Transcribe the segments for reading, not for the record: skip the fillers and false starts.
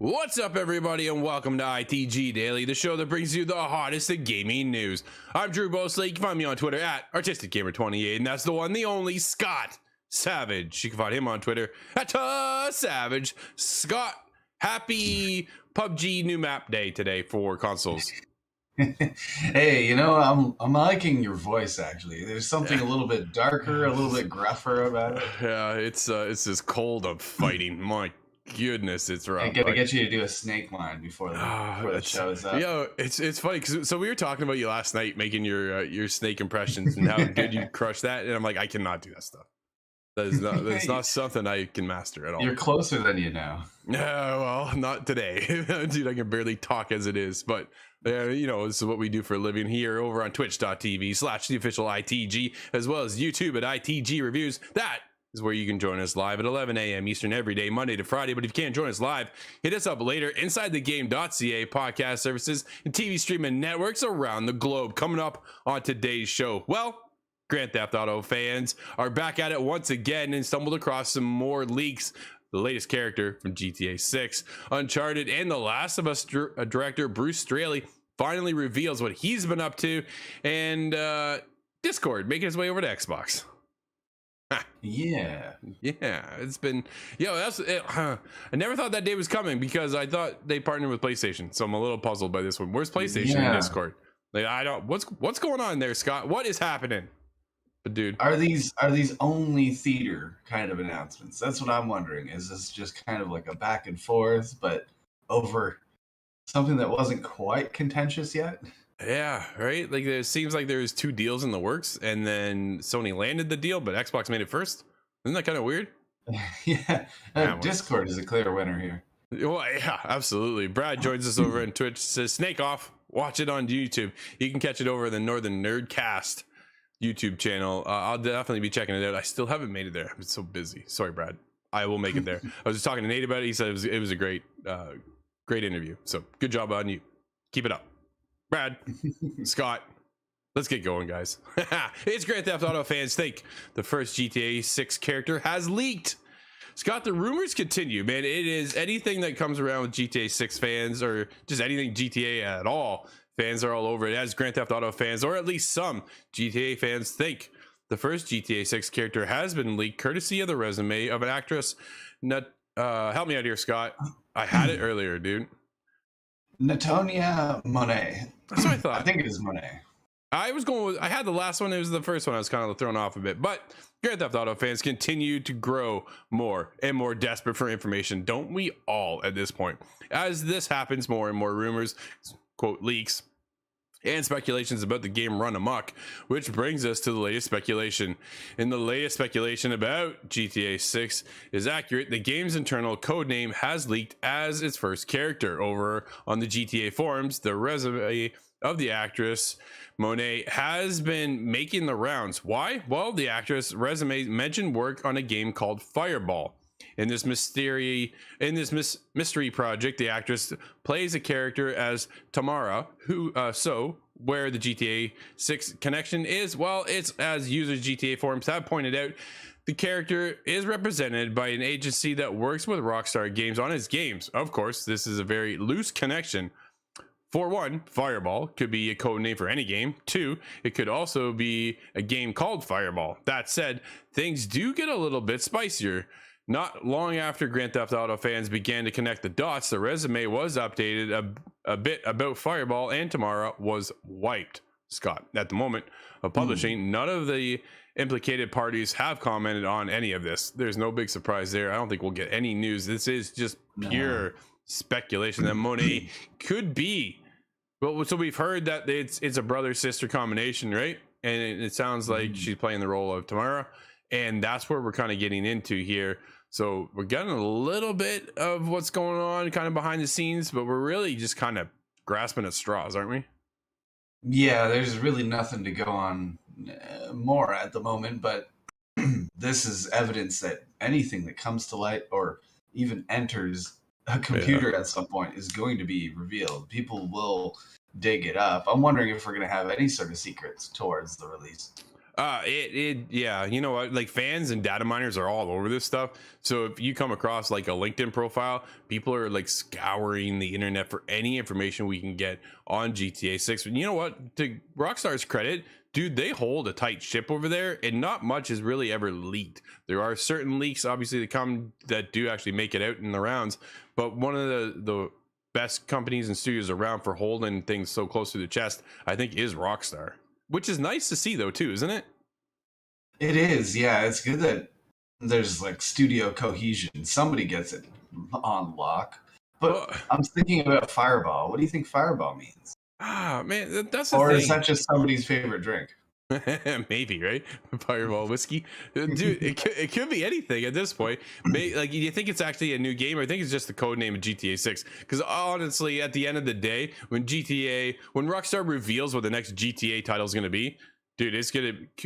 What's up, everybody, and welcome to ITG Daily, the show that brings you the hottest of gaming news. I'm Drew Bosley. You can find me on Twitter at ArtisticGamer28, and that's the one, the only Scott Savage. You can find him on Twitter at Savage. Scott, happy PUBG new map day today for consoles. Hey, I'm liking your voice, actually. There's something a little bit darker, a little bit gruffer about it. Yeah, it's this cold of fighting. My goodness, it's rough. I gotta get you to do a snake line before the show's up. Yeah, it's funny because we were talking about you last night, making your snake impressions and how good you crush that, and I'm like, I cannot do that stuff. That's not something I can master at all. You're closer than you know. No, well, not today, dude. I can barely talk as it is, but this is what we do for a living here over on twitch.tv/the official ITG, as well as YouTube at ITG Reviews. That is where you can join us live at 11 a.m. Eastern every day, Monday to Friday. But if you can't join us live, hit us up later. InsideTheGame.ca podcast services and TV streaming networks around the globe. Coming up on today's show, well, Grand Theft Auto fans are back at it once again and stumbled across some more leaks. The latest character from GTA 6, Uncharted, and The Last of Us director Bruce Straley finally reveals what he's been up to, and Discord making his way over to Xbox. Yeah, it's been, that's it. I never thought that day was coming because I thought they partnered with PlayStation, so I'm a little puzzled by this one. Where's PlayStation in Discord? Like, I don't. What's going on there, Scott? What is happening? But dude, are these only theater kind of announcements? That's what I'm wondering. Is this just kind of like a back and forth, but over something that wasn't quite contentious yet? Yeah, right. Like, it seems like there's two deals in the works, and then Sony landed the deal, but Xbox made it first. Isn't that kind of weird? Yeah, Discord is a clear winner here. Well, yeah, absolutely. Brad joins us over on Twitch. Says Snake Off. Watch it on YouTube. You can catch it over the Northern Nerdcast YouTube channel. I'll definitely be checking it out. I still haven't made it there. I'm so busy. Sorry, Brad. I will make it there. I was just talking to Nate about it. He said it was a great interview. So good job on you. Keep it up. Brad, Scott, let's get going, guys. It's Grand Theft Auto fans think the first GTA 6 character has leaked. Scott, the rumors continue, man. It is anything that comes around with GTA 6 fans, or just anything GTA at all. Fans are all over it, as Grand Theft Auto fans, or at least some GTA fans, think the first GTA 6 character has been leaked, courtesy of the resume of an actress. Help me out here, Scott. I had it earlier, dude. Natonia Monet. That's what I thought. I think it is Monet. I had the last one. It was the first one. I was kind of thrown off a bit, but Grand Theft Auto fans continue to grow more and more desperate for information. Don't we all at this point? As this happens, more and more rumors, quote, leaks, and speculations about the game run amok, which brings us to the latest speculation. And the latest speculation about GTA 6 is accurate. The game's internal codename has leaked as its first character. Over on the GTA forums, the resume of the actress Monet has been making the rounds. Why? Well, the actress resume mentioned work on a game called Fireball. In this mystery project, the actress plays a character as Tamara, where the GTA 6 connection is, well, it's as users GTA forums have pointed out, the character is represented by an agency that works with Rockstar Games on its games. Of course, this is a very loose connection. For one, Fireball could be a code name for any game. Two, it could also be a game called Fireball. That said, things do get a little bit spicier. Not long after Grand Theft Auto fans began to connect the dots, the resume was updated a bit about Fireball, and Tamara was wiped. Scott, at the moment of publishing, none of the implicated parties have commented on any of this. There's no big surprise there. I don't think we'll get any news. This is just pure speculation that Monet could be. Well, so we've heard that it's a brother-sister combination, right? And it sounds like she's playing the role of Tamara, and that's where we're kind of getting into here. So we're getting a little bit of what's going on kind of behind the scenes, but we're really just kind of grasping at straws, aren't we? Yeah, there's really nothing to go on more at the moment, but this is evidence that anything that comes to light or even enters a computer at some point is going to be revealed. People will dig it up. I'm wondering if we're going to have any sort of secrets towards the release. Yeah, you know what? Like fans and data miners are all over this stuff. So if you come across like a LinkedIn profile, people are like scouring the internet for any information we can get on GTA 6. And you know what? To Rockstar's credit, dude, they hold a tight ship over there, and not much is really ever leaked. There are certain leaks, obviously, that do actually make it out in the rounds. But one of the best companies and studios around for holding things so close to the chest, I think, is Rockstar. Which is nice to see, though, too, isn't it? It is, yeah. It's good that there's like studio cohesion. Somebody gets it on lock. But Well, I'm thinking about Fireball. What do you think Fireball means? man, that's the Or is thing. that just somebody's favorite drink? Maybe, right? Fireball whiskey, dude. It could be anything at this point. Like, do you think it's actually a new game, or I think it's just the code name of GTA 6? Because honestly, at the end of the day, when Rockstar reveals what the next GTA title is going to be, dude,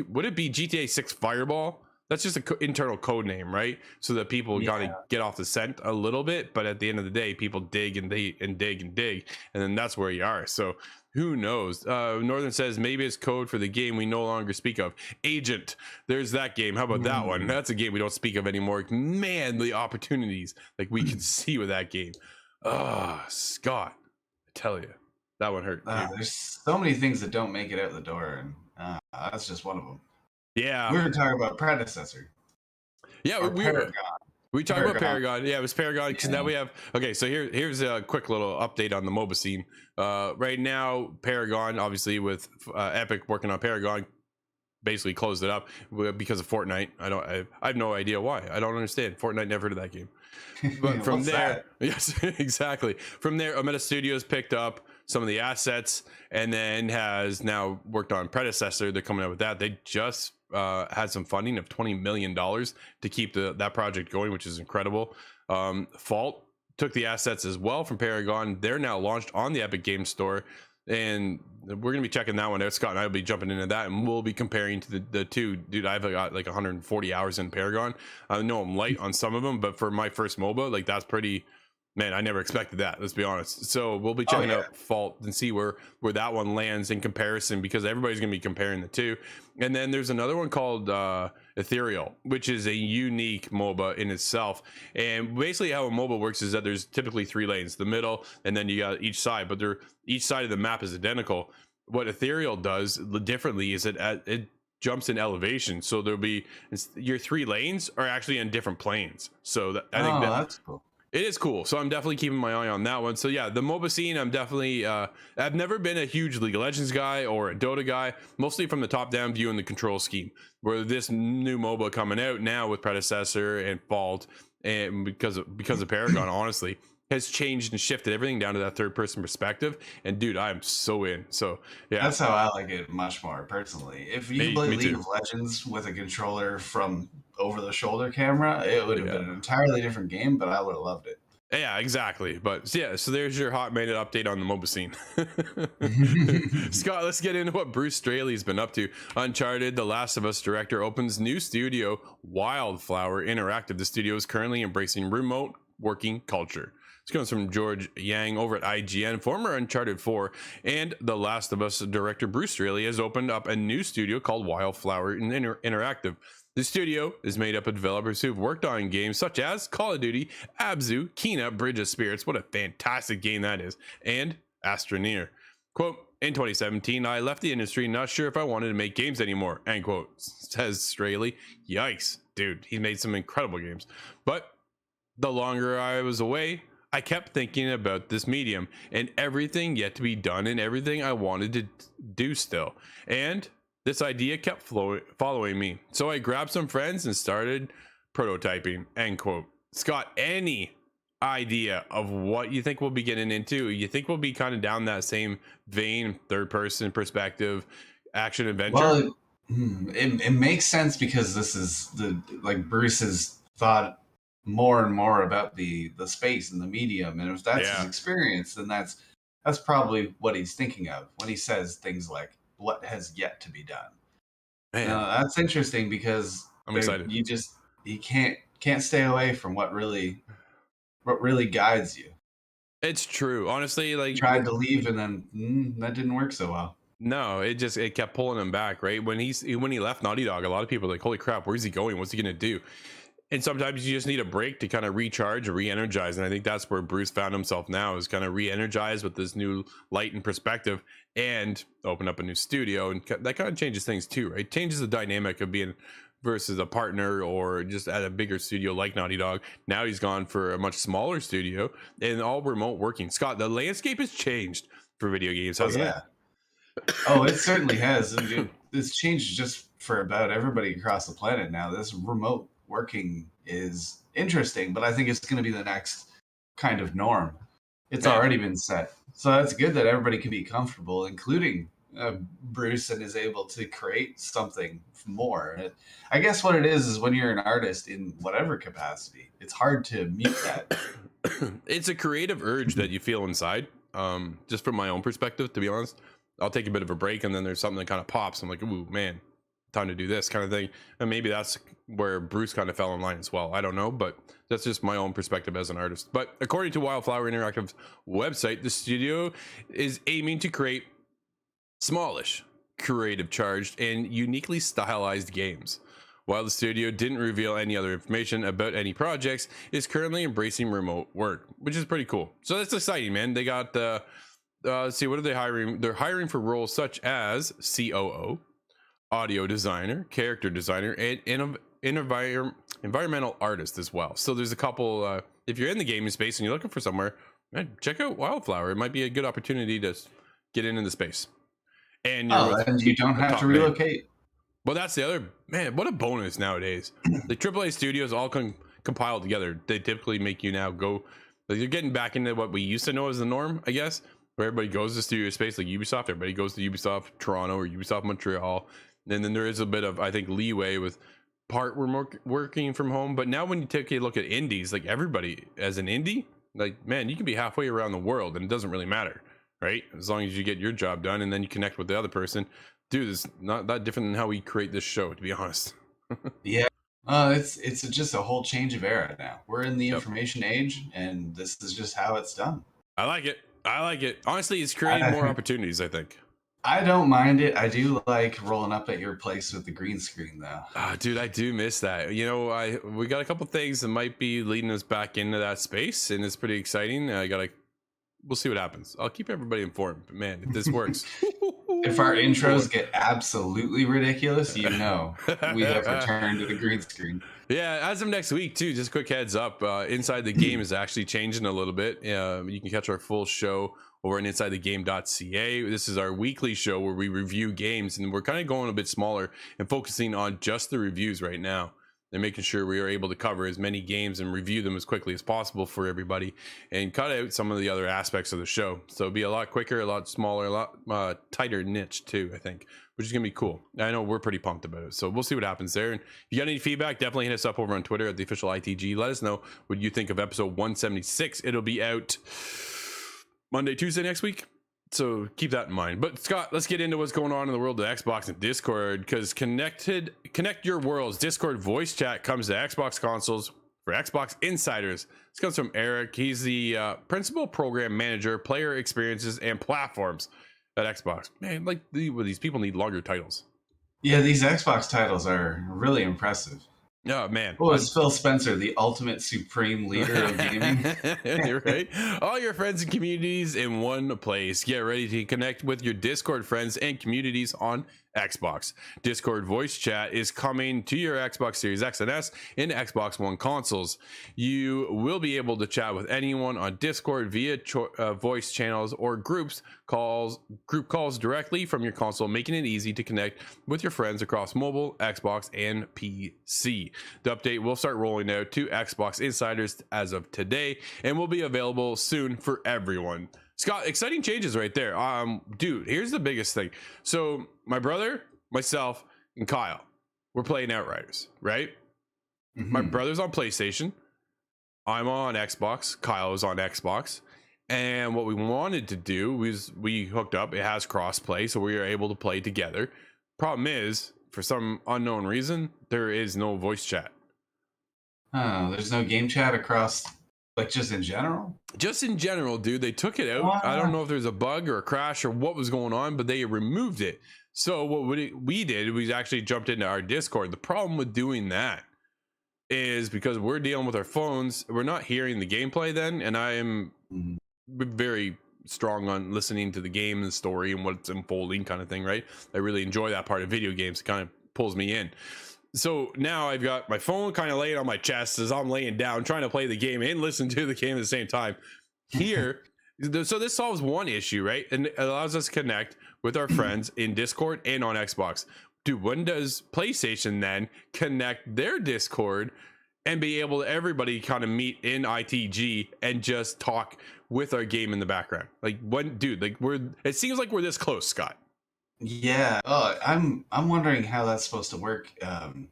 would it be GTA 6 Fireball? That's just an internal code name, right? So that people kind of Yeah. get off the scent a little bit, but at the end of the day, people dig and dig and dig, and then that's where you are. So who knows? Northern says maybe it's code for the game we no longer speak of. Agent. There's that game. How about that one? Hmm. That's a game we don't speak of anymore. Man, the opportunities like we can see with that game. Scott, I tell you, that one hurt, dude. There's so many things that don't make it out the door, and that's just one of them. Yeah, We were talking about predecessor yeah. or Paragon. We talked about Paragon. Paragon. Yeah, it was Paragon because now Yeah. we have. Okay, so here's a quick little update on the MOBA scene. Right now, Paragon, obviously with Epic working on Paragon, basically closed it up because of Fortnite. I have no idea why. I don't understand. Fortnite, never heard of that game. But from What's there, that? yes, exactly. From there, Omega Studios picked up some of the assets and then has now worked on Predecessor. They're coming out with that. They just had some funding of $20 million to keep that project going, which is incredible. Fault took the assets as well from Paragon. They're now launched on the Epic Games Store, and we're gonna be checking that one out. Scott and I will be jumping into that, and we'll be comparing to the two. Dude, I've got like 140 hours in Paragon. I know I'm light on some of them, but for my first MOBA, like that's pretty. Man, I never expected that. Let's be honest. So we'll be checking out Fault and see where that one lands in comparison, because everybody's gonna be comparing the two. And then there's another one called Ethereal, which is a unique MOBA in itself. And basically, how a MOBA works is that there's typically 3 lanes: the middle, and then you got each side. But each side of the map is identical. What Ethereal does differently is it jumps in elevation, so there'll be your 3 lanes are actually in different planes. So I think That's cool. it is cool. So I'm definitely keeping my eye on that one. So yeah, the MOBA scene, I'm definitely I've never been a huge League of Legends guy or a Dota guy, mostly from the top down view and the control scheme. Where this new MOBA coming out now with Predecessor and Fault, and because of Paragon, honestly, has changed and shifted everything down to that third person perspective. And dude, I'm so in. So yeah, That's how I like it much more personally. If you me play League too. of Legends with a controller from over the shoulder camera, it would have Yeah. been an entirely different game, but I would have loved it. Yeah, exactly. But yeah, so there's your hot minute update on the MOBA scene. Scott, let's get into what Bruce Straley's been up to. Uncharted, The Last of Us director opens new studio, Wildflower Interactive. The studio is currently embracing remote working culture. This comes from George Yang over at IGN, former Uncharted 4 and The Last of Us director Bruce Straley has opened up a new studio called Wildflower Interactive. The studio is made up of developers who've worked on games such as Call of Duty, Abzu, Kena, Bridge of Spirits, what a fantastic game that is, and Astroneer. Quote, in 2017, I left the industry not sure if I wanted to make games anymore, end quote, says Straley. Yikes, dude, he made some incredible games. But the longer I was away, I kept thinking about this medium and everything yet to be done and everything I wanted to do still. And this idea kept following me. So I grabbed some friends and started prototyping, end quote. Scott, any idea of what you think we'll be getting into? You think we'll be kind of down that same vein, third person perspective, action adventure? Well, it makes sense because this is Bruce has thought more and more about the space and the medium, and if that's his experience, then that's probably what he's thinking of when he says things like what has yet to be done. Man, that's interesting because I'm excited. You can't stay away from what really guides you. It's true, honestly. Like, Tried to leave and then that didn't work so well. No, it kept pulling him back, right? When he left Naughty Dog, a lot of people were like, holy crap, where's he going? What's he gonna do? And sometimes you just need a break to kind of recharge or re-energize. And I think that's where Bruce found himself now, is kind of re-energized with this new light and perspective, and open up a new studio. And that kind of changes things too, right? Changes the dynamic of being versus a partner or just at a bigger studio like Naughty Dog. Now he's gone for a much smaller studio and all remote working. Scott, the landscape has changed for video games, hasn't it? Oh, it certainly has. And it's changed just for about everybody across the planet now. This remote working is interesting, but I think it's going to be the next kind of norm. It's already been set. So that's good that everybody can be comfortable, including Bruce, and is able to create something more. I guess what it is when you're an artist in whatever capacity, it's hard to mute that. It's a creative urge that you feel inside. Just from my own perspective, to be honest, I'll take a bit of a break and then there's something that kind of pops. I'm like, ooh, man, time to do this kind of thing. And maybe that's where Bruce kind of fell in line as well. I don't know, but that's just my own perspective as an artist. But according to Wildflower Interactive's website, the studio is aiming to create smallish, creative charged, and uniquely stylized games. While the studio didn't reveal any other information about any projects, is currently embracing remote work, which is pretty cool. So that's exciting, man. They got let's see, what are they hiring? They're hiring for roles such as COO, audio designer, character designer, and environmental artist as well. So there's a couple. If you're in the gaming space and you're looking for somewhere, man, check out Wildflower. It might be a good opportunity to get into the space. And and you don't have to relocate. Well, that's the other, man, what a bonus nowadays. The AAA studios all compiled together. They typically make you now go, like, you're getting back into what we used to know as the norm, I guess, where everybody goes to studio space like Ubisoft. Everybody goes to Ubisoft Toronto or Ubisoft Montreal. And then there is a bit of, I think, leeway with part working from home. But now when you take a look at indies, like everybody as an indie, like, man, you can be halfway around the world and it doesn't really matter, right? As long as you get your job done and then you connect with the other person. Dude, it's not that different than how we create this show, to be honest. Yeah. It's just a whole change of era now. We're in the information age, and this is just how it's done. I like it. Honestly, it's creating more opportunities, I think. I don't mind it. I do like rolling up at your place with the green screen, though. Dude, I do miss that. You know, we got a couple things that might be leading us back into that space, and it's pretty exciting. We'll see what happens. I'll keep everybody informed. But man, if this works. If our intros get absolutely ridiculous, you know we have returned to the green screen. Yeah, as of next week too, just a quick heads up, Inside the Game is actually changing a little bit. You can catch our full show over on insidethegame.ca. This is our weekly show where we review games, and we're kind of going a bit smaller and focusing on just the reviews right now. And making sure we are able to cover as many games and review them as quickly as possible for everybody, and cut out some of the other aspects of the show. So it'll be a lot quicker, a lot smaller, a lot tighter niche too, I think, which is going to be cool. I know we're pretty pumped about it. So we'll see what happens there. And if you got any feedback, definitely hit us up over on Twitter at the official ITG. Let us know what you think of episode 176. It'll be out Monday, Tuesday next week. So keep that in mind. But Scott, let's get into what's going on in the world of Xbox and Discord, because connect your worlds. Discord voice chat comes to Xbox consoles for Xbox insiders. This comes from Eric. He's the principal program manager, player experiences and platforms at Xbox. Man, like these people need longer titles. Yeah, these Xbox titles are really impressive. Oh man. Well, it's Phil Spencer, the ultimate supreme leader of gaming. You're right. All your friends and communities in one place. Get ready to connect with your Discord friends and communities on Xbox. Discord voice chat is coming to your Xbox Series X and S and Xbox One consoles. You will be able to chat with anyone on Discord via voice channels or group calls directly from your console, making it easy to connect with your friends across mobile, Xbox, and PC. The update will start rolling out to Xbox insiders as of today and will be available soon for everyone. Scott, exciting changes right there. Dude, here's the biggest thing. So my brother, myself, and Kyle, we're playing Outriders, right? Mm-hmm. My brother's on PlayStation. I'm on Xbox. Kyle is on Xbox. And what we wanted to do was we hooked up. It has crossplay, so we are able to play together. Problem is, for some unknown reason, there is no voice chat. Oh, there's no game chat across Like just in general? Just in general, dude, they took it out. I don't What? know if there's a bug or a crash or what was going on, but they removed it. So what we did, we actually jumped into our Discord. The problem with doing that is because we're dealing with our phones, we're not hearing the gameplay then, and I am Mhm. very strong on listening to the game and the story and what's unfolding kind of thing, right? I really enjoy that part of video games. It kind of pulls me in. So now I've got my phone kind of laying on my chest as I'm laying down trying to play the game and listen to the game at the same time. Here, so this solves one issue, right? And it allows us to connect with our friends in Discord and on Xbox. Dude, when does PlayStation then connect their Discord and be able to everybody kind of meet in ITG and just talk with our game in the background? Like when, dude, like it seems like we're this close, Scott. Yeah. Oh, I'm wondering how that's supposed to work.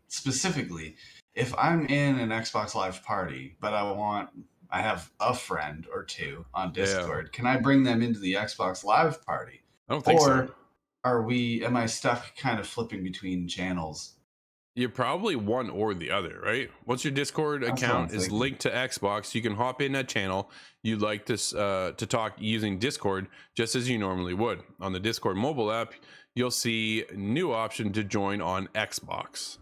Specifically, if I'm in an Xbox Live party, but I have a friend or two on Yeah, Discord, can I bring them into the Xbox Live party? I don't think so. Or am I stuck kind of flipping between channels? You're probably one or the other, right? Once your Discord That's what I'm account is thinking. linked to Xbox, you can hop in that channel you'd like to talk using Discord just as you normally would. On the Discord mobile app, you'll see a new option to join on Xbox.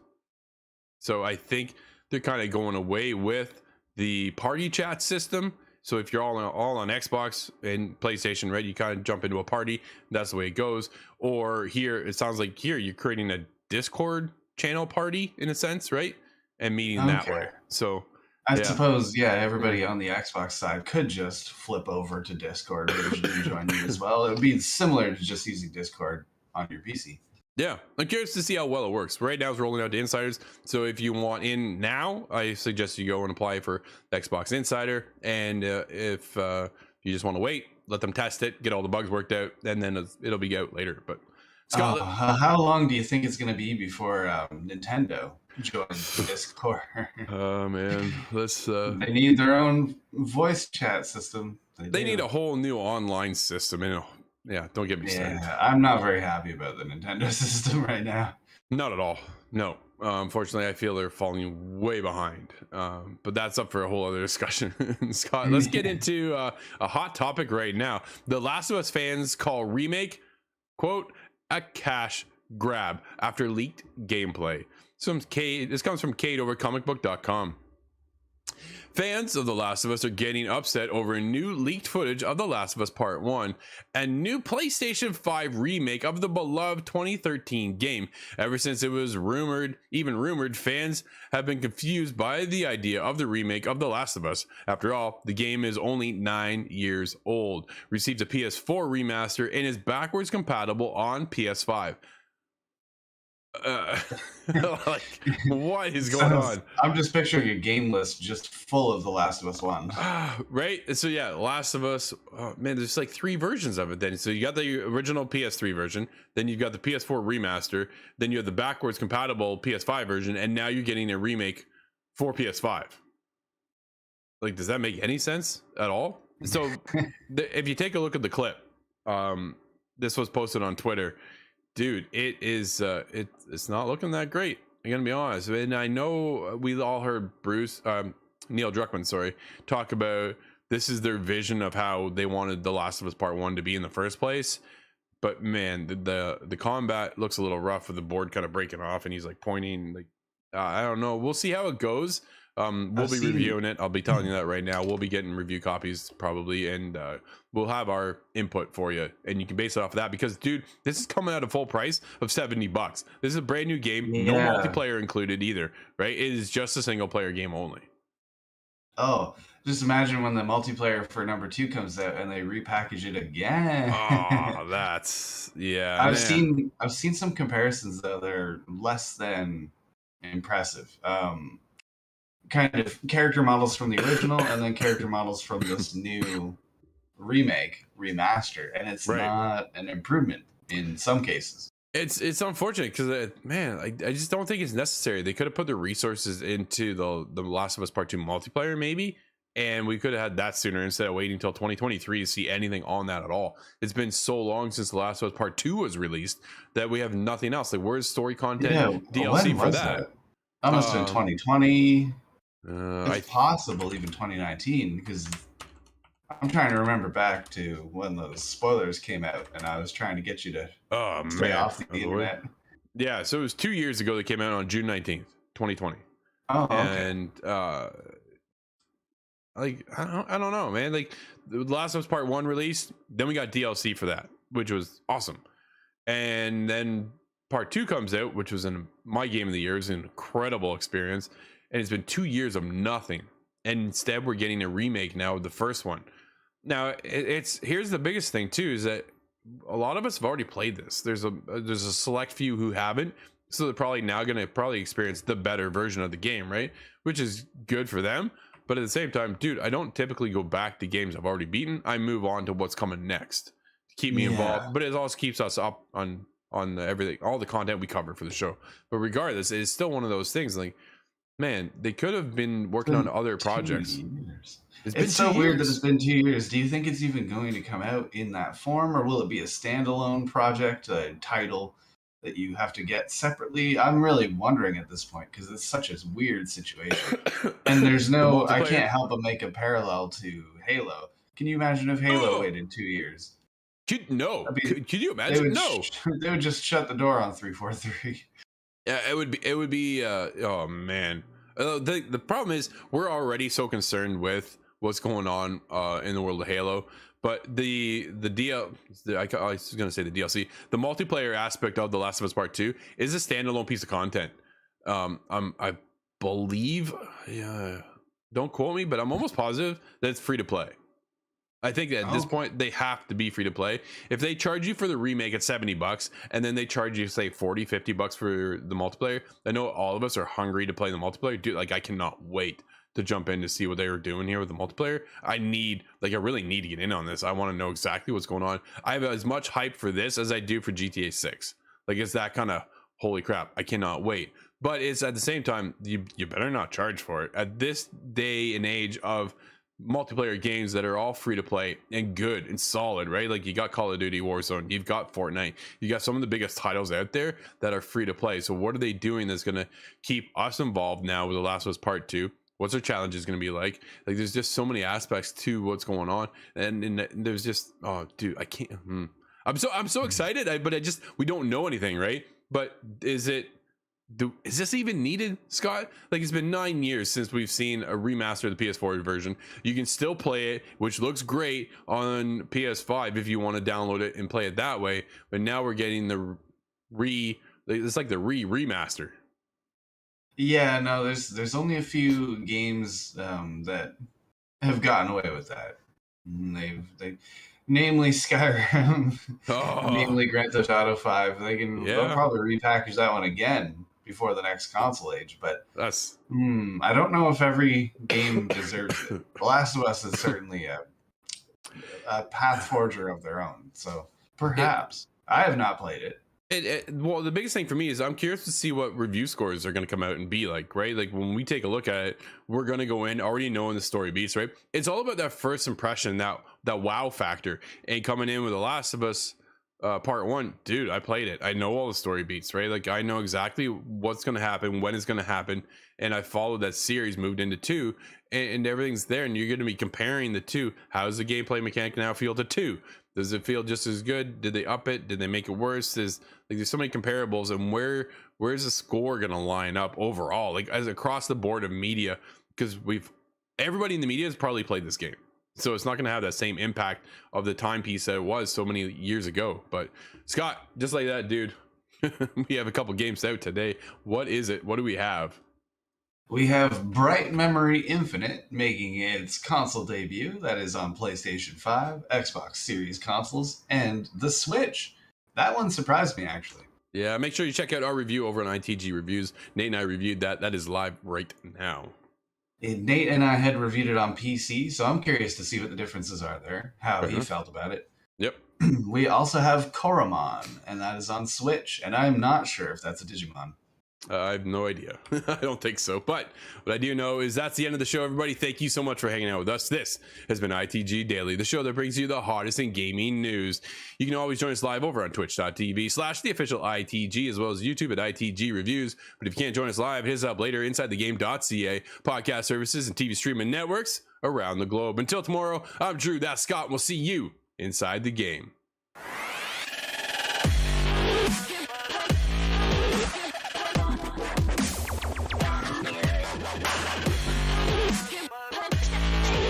So I think they're kind of going away with the party chat system. So if you're all on Xbox and PlayStation, right, you kind of jump into a party. That's the way it goes. Or here, it sounds like here you're creating a Discord channel party in a sense, right? And meeting that Okay. way. So I yeah, suppose, yeah, everybody on the Xbox side could just flip over to Discord and join you as well. It would be similar to just using Discord on your PC. yeah. I'm curious to see how well it works. Right now it's rolling out to insiders. So if you want in now, I suggest you go and apply for the Xbox Insider. And if you just want to wait, let them test it, get all the bugs worked out, and then it'll be out later. But Scott, How long do you think it's going to be before Nintendo joins Discord? oh man, let's They need their own voice chat system. they need do. a whole new online system. And yeah, don't get me started. Yeah, I'm not very happy about the Nintendo system right now. Not at all. No. Unfortunately, I feel they're falling way behind. But that's up for a whole other discussion. Scott, let's get into a hot topic right now. The Last of Us fans call remake, quote, a cash grab after leaked gameplay. This comes from Kate over comicbook.com. Fans of The Last of Us are getting upset over new leaked footage of The Last of Us Part 1 and new PlayStation 5 remake of the beloved 2013 game. Ever since it was rumored, fans have been confused by the idea of the remake of The Last of Us. After all, the game is only 9 years old, received a PS4 remaster, and is backwards compatible on PS5. Like, what is going on? I'm just picturing a game list just full of The Last of Us 1. Right, so yeah, Last of Us, oh, man, there's like 3 versions of it then. So you got the original PS3 version, then you've got the PS4 remaster, then you have the backwards compatible PS5 version, and now you're getting a remake for PS5. Like, does that make any sense at all? So if you take a look at the clip, this was posted on Twitter. Dude, it is it's not looking that great. I'm gonna be honest. And I know we all heard Neil Druckmann, talk about this is their vision of how they wanted The Last of Us Part 1 to be in the first place. But man, the combat looks a little rough with the board kind of breaking off, and he's like pointing like I don't know. We'll see how it goes. We'll be reviewing it. I'll be telling you that right now. We'll be getting review copies probably, and we'll have our input for you, and you can base it off of that. Because, dude, this is coming at a full price of $70. This is a brand new game, no multiplayer included either, right? It is just a single player game only. Oh, just imagine when the multiplayer for number 2 comes out and they repackage it again. Oh, that's yeah. I've seen some comparisons though. They're less than impressive. Kind of character models from the original and then character models from this new remaster, and it's not an improvement in some cases. It's unfortunate because man, I just don't think it's necessary. They could have put the resources into the Last of Us Part 2 multiplayer maybe, and we could have had that sooner instead of waiting until 2023 to see anything on that at all. It's been so long since The Last of Us Part 2 was released that we have nothing else. Like, where's story content DLC for that? That must have been 2020. It's possible even 2019 because I'm trying to remember back to when those spoilers came out, and I was trying to get you to oh stay man, off the internet. yeah. So it was 2 years ago. They came out on June 19th, 2020, Oh, okay. and like I don't know, man. Like The Last of Us Part One released, then we got DLC for that, which was awesome, and then Part Two comes out, which was my game of the year. It was an incredible experience, and it's been 2 years of nothing, and instead we're getting a remake now of the first one. Now it's here's the biggest thing too is that a lot of us have already played this. There's a select few who haven't, so they're probably now going to probably experience the better version of the game, right? Which is good for them. But at the same time, dude, I don't typically go back to games I've already beaten. I move on to what's coming next to keep me involved. But it also keeps us up on everything, all the content we cover for the show. But regardless, it's still one of those things. Like, man, they could have been working on other projects. Years. It's been so weird that years. it's been 2 years. Do you think it's even going to come out in that form, or will it be a standalone project, a title that you have to get separately? I'm really wondering at this point because it's such a weird situation. And there's no, I can't help but make a parallel to Halo. Can you imagine if Halo waited 2 years? Could you imagine? They would just shut the door on 343. Yeah, it would be oh man. The problem is we're already so concerned with what's going on in the world of Halo, but I was gonna say the DLC, the multiplayer aspect of The Last of Us Part 2 is a standalone piece of content. I believe, yeah, don't quote me, but I'm almost positive that it's free to play. I think that at this point they have to be free to play. If they charge you for the remake at $70 and then they charge you say 40-50 bucks for the multiplayer, I know all of us are hungry to play the multiplayer. Dude, like I cannot wait to jump in to see what they were doing here with the multiplayer. I really need to get in on this. I want to know exactly what's going on. I have as much hype for this as I do for GTA 6. Like it's that kind of holy crap. I cannot wait. But it's at the same time, you better not charge for it. At this day and age of multiplayer games that are all free to play and good and solid, right? Like you got Call of Duty Warzone, you've got Fortnite, you got some of the biggest titles out there that are free to play. So what are they doing that's going to keep us involved now with The Last of Us Part 2? What's our challenge is going to be like? Like there's just so many aspects to what's going on, and there's just, oh dude, I can't. I'm so excited, but we don't know anything, right? But is this even needed, Scott? Like it's been 9 years since we've seen a remaster of the PS4 version. You can still play it, which looks great on PS5 if you want to download it and play it that way. But now we're getting it's like the remaster. Yeah, no, there's only a few games that have gotten away with that. Namely Skyrim, namely Grand Theft Auto 5. They'll probably repackage that one again before the next console age, but I don't know if every game deserves it. The Last of Us is certainly a path forger of their own, so perhaps. I have not played it. Well, the biggest thing for me is I'm curious to see what review scores are going to come out and be like, right? Like when we take a look at it, we're going to go in already knowing the story beats, right? It's all about that first impression, that wow factor, and coming in with The Last of Us Part 1, dude, I played it. I know all the story beats, right? Like I know exactly what's going to happen, when it's going to happen, and I followed that series, moved into 2, and everything's there, and you're going to be comparing the two. How does the gameplay mechanic now feel to 2? Does it feel just as good? Did they up it? Did they make it worse? There's so many comparables, and where's the score gonna line up overall, like as across the board of media? Because everybody in the media has probably played this game, so it's not gonna have that same impact of the timepiece that it was so many years ago. But Scott, just like that, dude, we have a couple games out today. What is it? What do we have? We have Bright Memory Infinite making its console debut. That is on PlayStation 5, Xbox Series consoles, and the Switch. That one surprised me, actually. Yeah, make sure you check out our review over on ITG Reviews. Nate and I reviewed that. That is live right now. Nate and I had reviewed it on PC, so I'm curious to see what the differences are there, how he felt about it. Yep. We also have Koromon, and that is on Switch, and I'm not sure if that's a Digimon. I have no idea. I don't think so. But what I do know is that's the end of the show, everybody. Thank you so much for hanging out with us. This has been ITG Daily, the show that brings you the hottest in gaming news. You can always join us live over on twitch.tv/the official ITG, as well as YouTube at ITG Reviews. But if you can't join us live, hit us up later inside the game.ca, podcast services, and TV streaming networks around the globe. Until tomorrow, I'm Drew, that's Scott, and we'll see you inside the game.